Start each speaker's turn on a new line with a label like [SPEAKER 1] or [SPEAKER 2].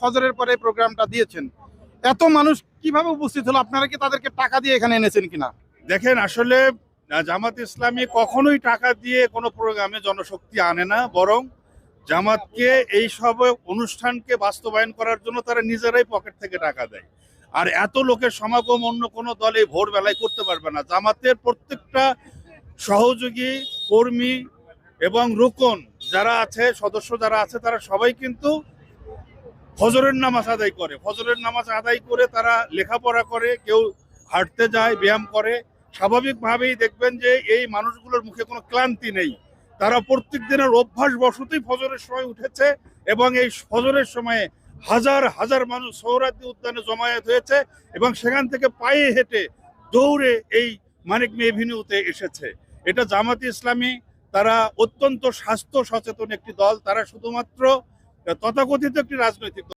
[SPEAKER 1] ফজরের পরে প্রোগ্রামটা দিয়েছেন, এত মানুষ কিভাবে উপস্থিত হলো? আপনারা কি তাদেরকে টাকা দিয়ে এখানে এনেছেন কিনা?
[SPEAKER 2] দেখেন, আসলে জামাত ইসলামী কখনোই টাকা দিয়ে কোনো প্রোগ্রামে জনশক্তি আনে না, বরং জামাতকে এই সব অনুষ্ঠানকে বাস্তবায়ন করার জন্য তারা নিজেরাই পকেট থেকে টাকা দেয়। আর এত লোকের সমাগম অন্য কোনো দলে ভোরবেলায় করতে পারবে না। জামাতের প্রত্যেকটা সহযোগী, কর্মী এবং রুকন যারা আছে, সদস্য যারা আছে, তারা সবাই কিন্তু ফজরের নামাজ আদায় করে। ফজরের নামাজ আদায় করে তারা লেখাপড়া করে, কেউ হাঁটতে যায়, ব্যায়াম করে। স্বাভাবিকভাবেই দেখবেন যে এই মানুষগুলোর মুখে কোনো ক্লান্তি নেই। তারা প্রত্যেক দিনের অভ্যাস বশতই ফজরের সময় উঠেছে এবং এই ফজরের সময়ে হাজার হাজার মানুষ সোহরাওয়ার্দী উদ্যানে জমায়েত হয়েছে এবং সেখান থেকে পায়ে হেঁটে দৌড়ে এই মানিক মে এভিনিউতে এসেছে। এটা জামাত ইসলামী, তারা অত্যন্ত স্বাস্থ্য সচেতন একটি দল। তারা শুধুমাত্র তথাকথিত একটি রাজনৈতিক